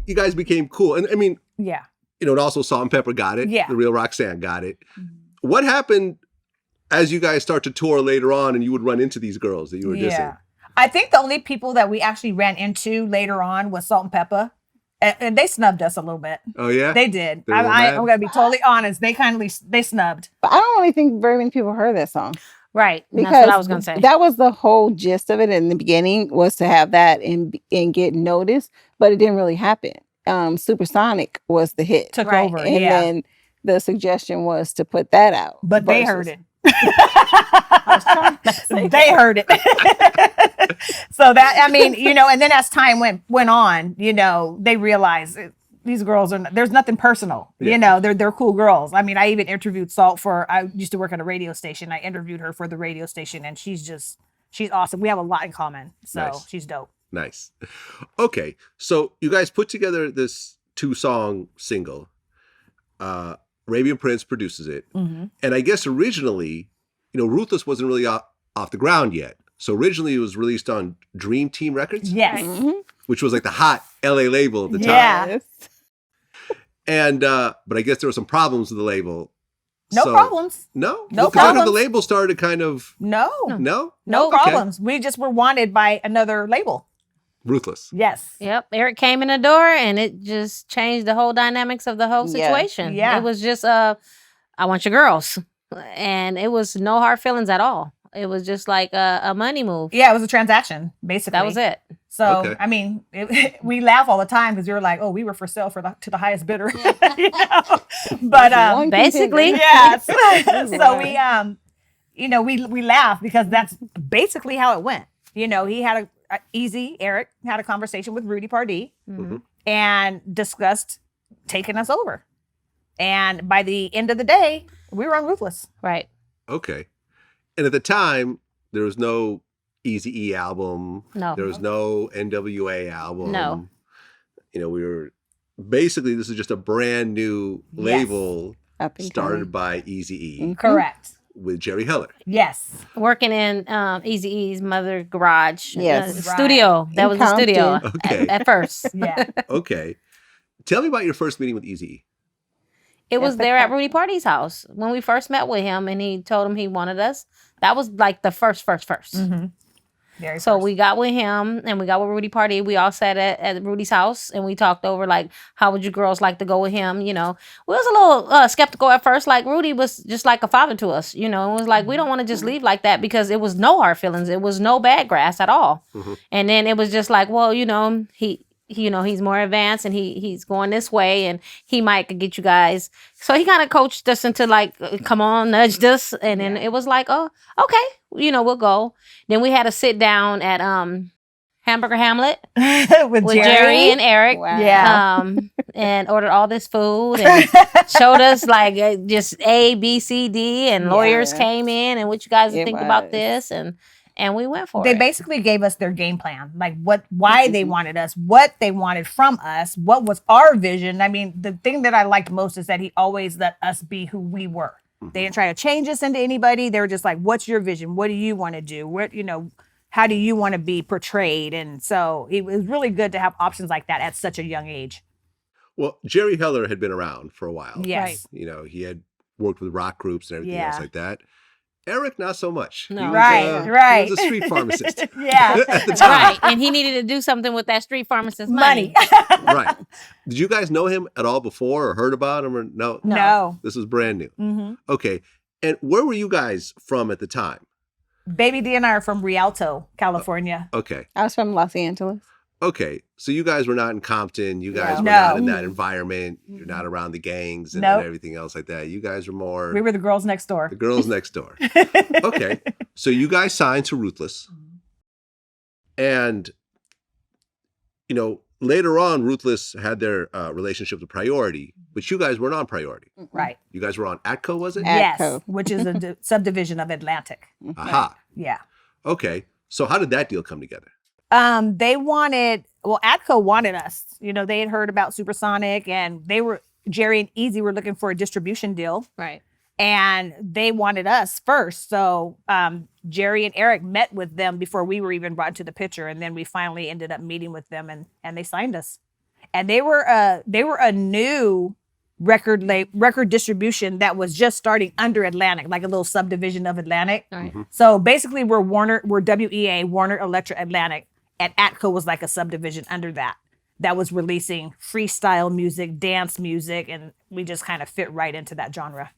you guys became cool. And I mean, Yeah. and also Salt-N-Pepa got it. Yeah. The Real Roxanne got it. What happened as you guys start to tour later on and you would run into these girls that you were dissing? I think the only people that we actually ran into later on was Salt-N-Pepa. And they snubbed us a little bit. Oh, yeah? They did. They were I'm mad? going to be totally honest. They snubbed. But I don't really think very many people heard that song. Right. Because That's what I was going to say. That was the whole gist of it in the beginning, was to have that and get noticed, but it didn't really happen. SuperSonic was the hit. Took over. And then the suggestion was to put that out. But they heard versus- it. They heard it. So that, I mean, and then as time went on, they realized these girls there's nothing personal. Yeah. They're cool girls. I mean, I even interviewed Salt I used to work at a radio station. I interviewed her for the radio station, and she's awesome. We have a lot in common. So Nice. she's dope. Nice. Okay. So you guys put together this 2-song single. Arabian Prince produces it. Mm-hmm. And I guess originally, Ruthless wasn't really off the ground yet. So originally it was released on Dream Team Records. Yes. Mhm. Which was like the hot LA label at the time. Yeah. Yes. And but I guess there were some problems with the label. No problems. No? No Because I know the problems. label started kind of No no? Okay. problems. We just were wanted by another label. Ruthless. Yes. Yep. Eric came in the door and it just changed the whole dynamics of the whole Yeah. situation. Yeah. It was just, I want your girls. And it was no hard feelings at all. It was just like a money move. Yeah, it was a transaction, basically. That was it. So, Okay. I mean, we laugh all the time because we were like, oh, we were for sale to the highest bidder. But One basically. contender. yes. So we laugh because that's basically how it went. He had Eric had a conversation with Rudy Pardee Mm-hmm. and discussed taking us over. And by the end of the day, we were on Ruthless. Right. Okay. And at the time, there was no Eazy-E album. No. There was no NWA album. No. We were basically, this is just a brand new Yes. label Up and started by Eazy-E Mhm. Correct. with Jerry Heller. Yes. Working in Eazy-E's mother garage. Yes. Studio. That In was the studio Okay. at first. Yeah. Okay. Tell me about your first meeting with Eazy-E. It was At the there at park. Rudy Pardee's house when we first met with him, and he told him he wanted us. That was like the first. Mm-hmm. Very So first. we got with him and we got with Rudy Pardee. We all sat at Rudy's house and we talked over like, how would you girls like to go with him? We was a little skeptical at first. Like Rudy was just like a father to us. It was like, we don't want to just leave like that because it was no hard feelings. It was no bad grass at all. Mhm. And then it was just like, well, he's more advanced and he's going this way and he might get you guys. So he kind of coached us into like, come on, nudged us. And then it was like, oh, okay, we'll go. Then we had to sit down at Hamburger Hamlet with with Jerry. Jerry and Eric. Wow. Yeah. And ordered all this food and showed us like just A, B, C, D, and lawyers Yeah. came in and what you guys It think about was. this, and we went for They it. basically gave us their game plan, like why they wanted us, what they wanted from us, what was our vision. I mean, the thing that I liked most is that he always let us be who we were. They didn't try to change us into anybody. They were just like, what's your vision? What do you want to do? How do you want to be portrayed? And so it was really good to have options like that at such a young age. Well, Jerry Heller had been around for a while. Yes. He had worked with rock groups and everything else Yeah. like that. Eric, not so much. No. He was, Right. He was a street pharmacist. Yeah. At the time. Right. And he needed to do something with that street pharmacist money. Right. Did you guys know him at all before or heard about him or no? No. This was brand new. hmm Okay. And where were you guys from at the time? Baby D and I are from Rialto, California. Okay. I was from Los Angeles. Okay. So you guys were not in Compton. You guys were No. not in that environment. You're not around the gangs and, Nope. and everything else like that. You guys were more We were the girls next door. the girls next door. Okay. So you guys signed to Ruthless. And, later on, Ruthless had their relationship to Priority, but you guys weren't on Priority. Right. You guys were on Atco, was it? Yes, Atco. which is a subdivision of Atlantic. Aha. Yeah. Okay. So how did that deal come together? Atco wanted us. They had heard about SuperSonic and Jerry and Eazy were looking for a distribution deal Right. and they wanted us first. So Jerry and Eric met with them before we were even brought to the picture. And then we finally ended up meeting with them and they signed us. and they were a new record distribution that was just starting under Atlantic, like a little subdivision of Atlantic. Right. So basically, we're WEA, Warner Electra Atlantic, and Atco was like a subdivision under that was releasing freestyle music, dance music, and we just kind of fit right into that genre.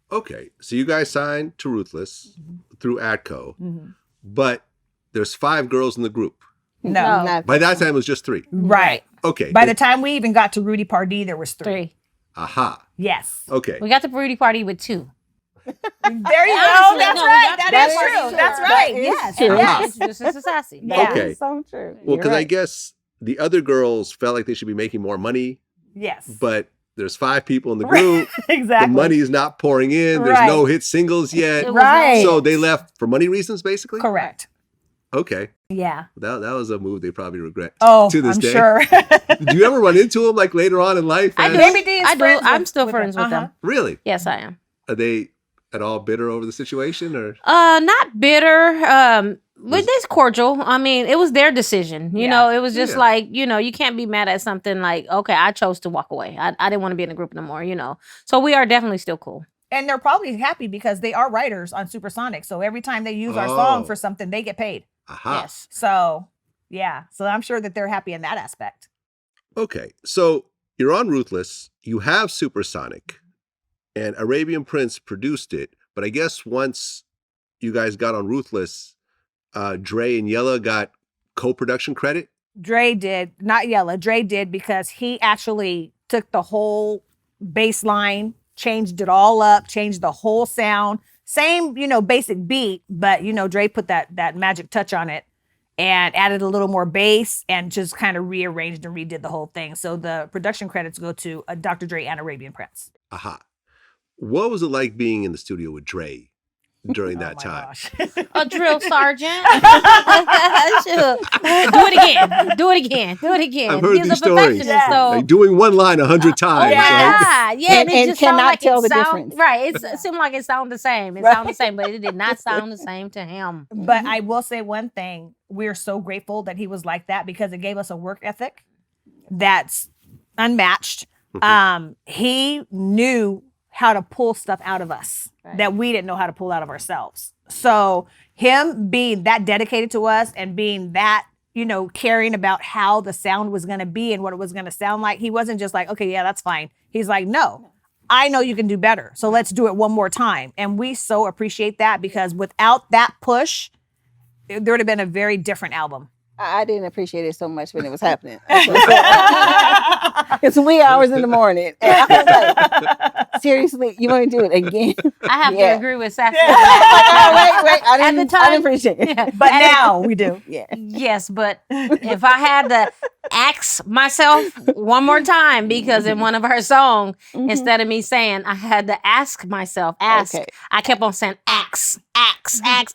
Okay, so you guys signed to Ruthless through Atco, but there's 5 girls in the group. No. Not By that time, it was just 3. Right. Okay. By the time we even got to Rudy Pardee, there was 3. 3. Aha. Yes. Okay. We got the Rudy Pardee with 2. There you go. Honestly, That's no, we right. got That the is Rudy true. Pardee That's too. right. That is Yes. true. And Yes. introduced us to Sassy. Yeah. Okay. so true. Well, You're because I right. guess the other girls felt like they should be making more money, Yes. but there's 5 people in the group. Exactly. The money is not pouring in. There's Right. no hit singles yet. It was Right. So they left for money reasons, basically? Correct. Okay. Yeah. That was a move they probably regret Oh, to this I'm day. sure. Did you ever run into them like later on in life? I as- do. Baby D is I do. friends I'm with- still with friends them. with them. Really? Yes, I am. Are they at all bitter over the situation or? Not bitter. But it's cordial. I mean, it was their decision. You Yeah. know, it was just Yeah. like, you can't be mad at something like, okay, I chose to walk away. I didn't want to be in the group no more, So we are definitely still cool. And they're probably happy because they are writers on SuperSonic. So every time they use our Oh. song for something, they get paid. Aha. Yes. So, yeah. So I'm sure that they're happy in that aspect. Okay. So you're on Ruthless. You have SuperSonic, and Arabian Prince produced it. But I guess once you guys got on Ruthless, Dre and Yella got co-production credit. Dre did, not Yella. Dre did because he actually took the whole bass line, changed it all up, changed the whole sound. Same, basic beat, but Dre put that magic touch on it and added a little more bass and just kind of rearranged and redid the whole thing. So the production credits go to Dr. Dre and Arabian Prince. Aha. What was it like being in the studio with Dre during that Oh my time? gosh. A drill sergeant. Sure. Do it again. Do it again. Do it again. I've heard He's these a stories. perfectionist, Yeah. so. Like doing one line 100 times. Oh my right? God! Yeah, And- it and just sounded cannot like tell the sound, difference. Right, it seemed like it sounded the same. It sounded the same, but it did not sound the same to him. But I will say one thing. We're so grateful that he was like that because it gave us a work ethic that's unmatched. He knew how to pull stuff out of us that we didn't know how to pull out of ourselves. So him being that dedicated to us and being that, caring about how the sound was going to be and what it was going to sound like, he wasn't just like, okay, yeah, that's fine. He's like, no, I know you can do better. So let's do it one more time. And we so appreciate that because without that push, there would have been a very different album. I didn't appreciate it so much when it was happening. It's wee hours in the morning. And I was like, seriously, you want to do it again? I have Yeah. to agree with Sassy. Like, oh, wait, I At didn't, the I time- didn't appreciate it. Yeah. But now we do. Yeah. Yes, but if I had to ask myself one more time, because in one of her songs, instead of me saying, I had to ask myself, Okay. I kept on saying, ask,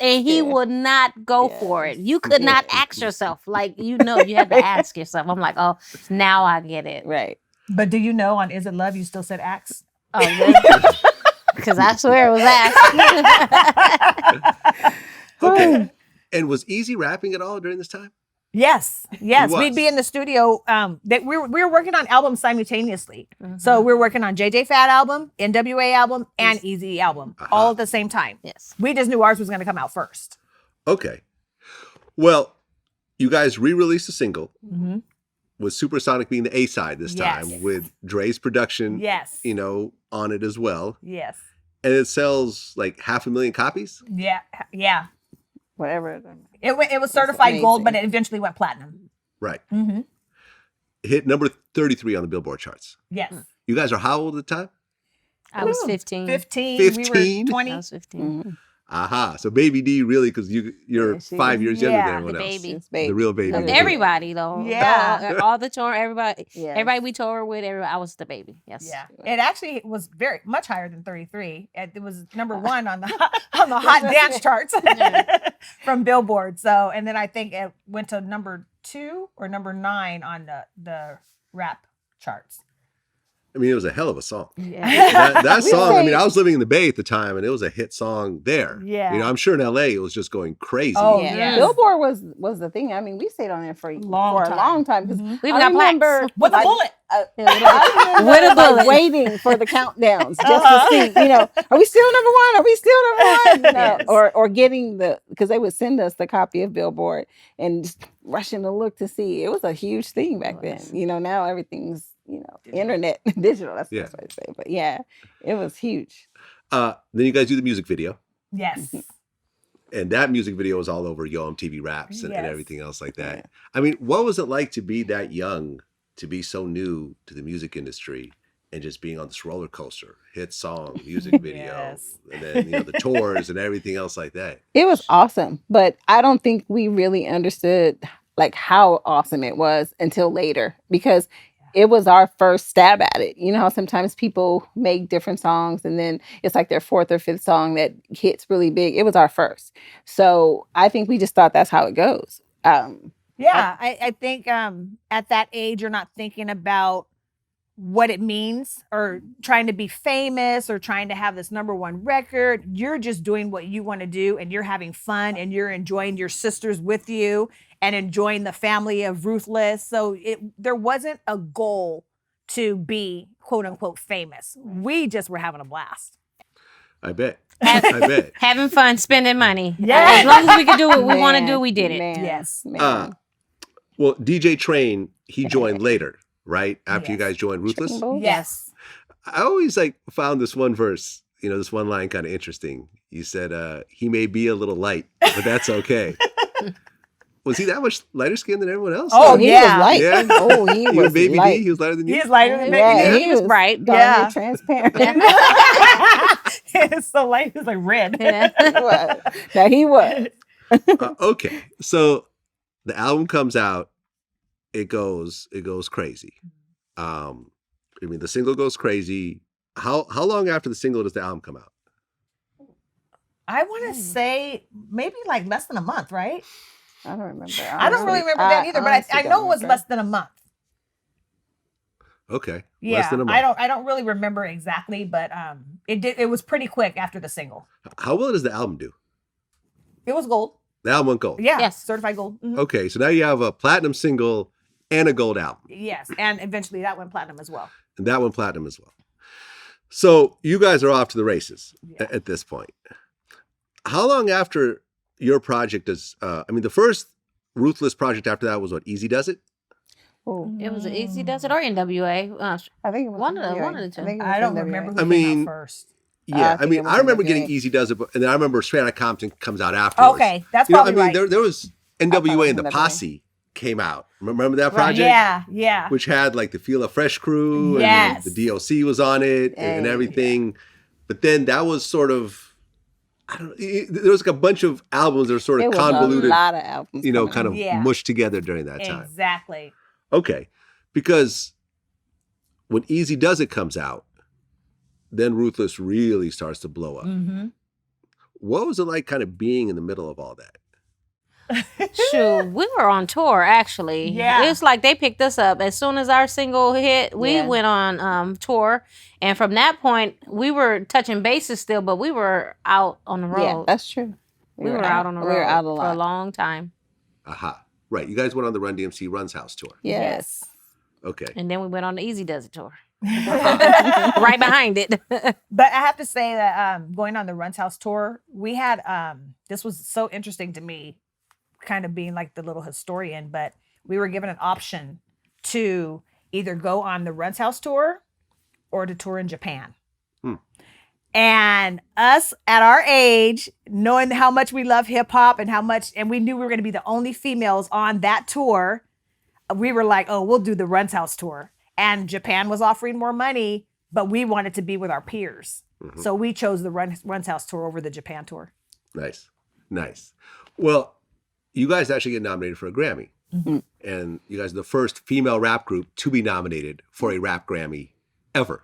and he would not go for it. You could not ask yourself. Like, you had to ask yourself. I'm like, oh, now I get it. Right. But do you know on Is It Love, you still said axe? Oh, really? Because I swear it was asked. Okay. And was Eazy rapping at all during this time? Yes. was. We'd be in the studio. That we were working on albums simultaneously. So we were working on JJ Fad album, NWA album, and Eazy-E album all at the same time. Yes. We just knew ours was going to come out first. Okay. Well, you guys re-released a single with SuperSonic being the A-side this Yes. time with Dre's production, Yes. on it as well. Yes. And it sells like 500,000 copies? Yeah. Yeah. Whatever. It was certified gold, but amazing. it eventually went platinum. Right. Mm-hmm. Hit number 33 on the Billboard charts. Yes. You guys are how old at the time? I was 15. 15. We 15? were 20. I was 15. Aha. So Baby D really, because you're Yeah, she 5 years younger yeah, than everyone the else. baby. It's baby. The real baby. Of Yeah. everybody, though. Yeah. All the tour, everybody. Yes. Everybody we toured with, I was the baby. Yes. Yeah, it actually was very much higher than 33. It was number 1 on the hot dance charts from Billboard. So, and then I think it went to number 2 or number 9 on the rap charts. I mean, it was a hell of a song. Yeah. That We song, I mean, say- I was living in the Bay at the time, and it was a hit song there. Yeah. You know, I'm sure in LA it was just going crazy. Oh, yeah. yes. Billboard was the thing. I mean, we stayed on it for a long time. 'Cause Mhm. We even I got plaques. remember With a like, bullet. I With remember, a bullet. like, waiting for the countdowns just Uh-huh. to see, are we still number one? Are we still number one? Yes. Or getting because they would send us the copy of Billboard and just rushing to look to see. It was a huge thing back then. Now everything's internet digital. That's Yeah. what I say. But yeah, it was huge. Then you guys do the music video, Yes. and that music video was all over Yo MTV Raps and Yes. everything else like that. Yeah. I mean, what was it like to be that young, to be so new to the music industry, and just being on this roller coaster, hit song, music video, Yes. and then the tours and everything else like that? It was awesome, but I don't think we really understood like how awesome it was until later because it was our first stab at it. You know how sometimes people make different songs and then it's like their fourth or fifth song that hits really big. It was our first. So I think we just thought that's how it goes. Yeah, I think at that age you're not thinking about what it means or trying to be famous or trying to have this number one record. You're just doing what you want to do and you're having fun and you're enjoying your sisters with you and enjoying the family of Ruthless. So there wasn't a goal to be quote unquote famous. We just were having a blast. I bet. Have- I bet. Having fun, spending money. Yeah. As long as we could do what we want to Man, do, we did it. man, Yes. man. Well, DJ Train, he joined later, right? After you Yes. guys joined Ruthless. Rainbow? Yes. I always found this one verse, this one line kind of interesting. You said, he may be a little light, but that's okay. Was he that much lighter skinned than everyone else? Oh, he yeah. was light. Yeah. Oh, he Even was Baby light. D, he was lighter than you? He's lighter than Yeah, Baby he was bright. darn Yeah. near transparent. It's so light, it's like red. Yeah. He was. Now he was. Okay. So the album comes out, it goes crazy. I mean, the single goes crazy. How long after the single does the album come out? I want to say maybe like less than a month, right? I don't remember. I don't really remember that either, but I know it was less than a month. Okay. Yeah, Less than a month. I don't really remember exactly, but it was pretty quick after the single. How well does the album do? It was gold. The album went gold. Yeah, Yes. certified gold. Mhm. Okay, so now you have a platinum single and a gold album. Yes, and eventually that went platinum as well. And that went platinum as well. So you guys are off to the races Yeah. at this point. How long after your project does, the first Ruthless project after that was what, Easy Does It? Oh, It was an Easy Does It or NWA. I think it was One of the- NWA. one of the two. I think it I was don't NWA. remember who I came mean, out first. Yeah, I think it was I remember getting NWA. Easy Does It, and then I remember Straight Outta Compton comes out afterwards. Okay, that's You know, probably right. there was I thought NWA it and the was Posse came out. Remember that Right. project? Yeah. Which had like the Feel a Fresh crew Yes. and the DOC was on it and Hey. everything. But then that was sort of, there was like a bunch of albums that were sort It of was convoluted, a lot of albums. coming kind out. of Yeah. mushed together during that time. Exactly. Okay. Because when Easy Does It comes out, then Ruthless really starts to blow up. Mm-hmm. What was it like kind of being in the middle of all that? Shoot, we were on tour actually. Yeah. It's like they picked us up as soon as our single hit. We Yeah. went on tour, and from that point, we were touching bases still, but we were out on the road. Yeah, that's true. we were out on the road We were out a for a lot. long time, Aha. Right. You guys went on the Run DMC Runs House tour. Yes. Okay. and then we went on the Easy Does It tour right behind it. But I have to say that going on the Runs House tour, we had this was so interesting to me, kind of being like the little historian, but we were given an option to either go on the Runs House tour or to tour in Japan. And us at our age, knowing how much we love hip hop and we knew we were going to be the only females on that tour, we were like, oh, we'll do the Runs House tour. And Japan was offering more money, but we wanted to be with our peers. So we chose the Runs House tour over the Japan tour. Nice. Nice. Well, you guys actually get nominated for a Grammy. And you guys are the first female rap group to be nominated for a rap Grammy ever.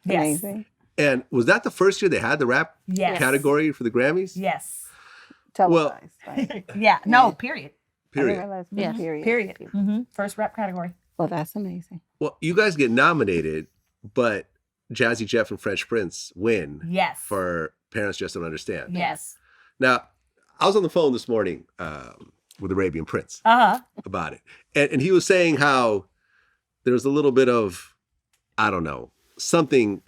Yes. Amazing. And was that the first year they had the rap Yes. category for the Grammys? Yes. Televised. right? Yeah. No, period. I didn't Period. realize it was Yeah. period. Period. First rap category. Well, that's amazing. Well, you guys get nominated, but Jazzy Jeff and Fresh Prince win Yes. for Parents Just Don't Understand. Yes. Now, I was on the phone this morning with Arabian Prince about it. And he was saying how there was a little bit of, I don't know, something,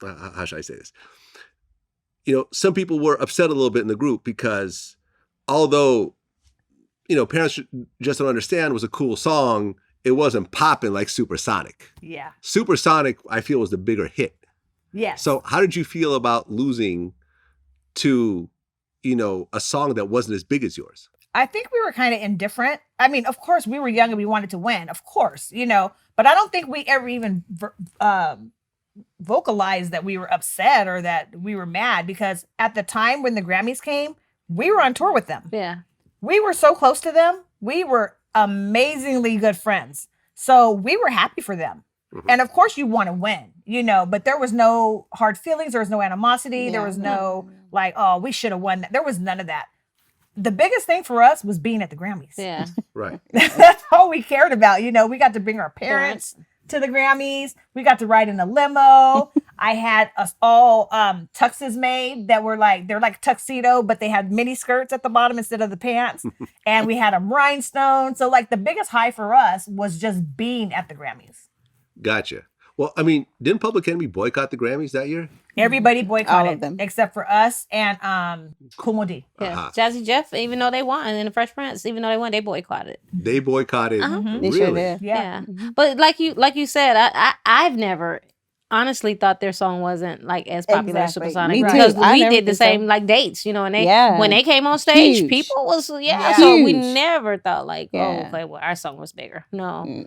how should I say this? Some people were upset a little bit in the group because although, Parents Just Don't Understand was a cool song, it wasn't popping like SuperSonic. Yeah. SuperSonic, I feel, was the bigger hit. Yes. So how did you feel about losing to, a song that wasn't as big as yours? I think we were kind of indifferent. I mean, of course, we were young and we wanted to win, of course, but I don't think we ever even vocalized that we were upset or that we were mad, because at the time when the Grammys came, we were on tour with them. Yeah. We were so close to them. We were amazingly good friends. So we were happy for them. Mm-hmm. And of course you want to win, but there was no hard feelings. There was no animosity. Yeah. There was no like, oh, we should have won that. There was none of that. The biggest thing for us was being at the Grammys. Yeah. Right. That's all we cared about. We got to bring our parents to the Grammys. We got to ride in a limo. I had us all tuxes made that were they're like tuxedo, but they had mini skirts at the bottom instead of the pants. And we had them rhinestones. So the biggest high for us was just being at the Grammys. Gotcha. Well, I mean, didn't Public Enemy boycott the Grammys that year? Everybody boycotted All of them. except for us and Kool Moe Dee. Yeah. Uh-huh. Jazzy Jeff, even though they won, and the Fresh Prince, even though they won, they boycotted. They boycotted. Mm-hmm. They Really? sure did. Yeah. But like you said, I've never honestly thought their song wasn't as popular as Exactly. Supersonic, Me too. because I we never did the did so. same dates, and they Yeah. when they came on stage, Huge. people was Yeah. so we Huge. never thought Yeah. okay, well, our song was bigger. No.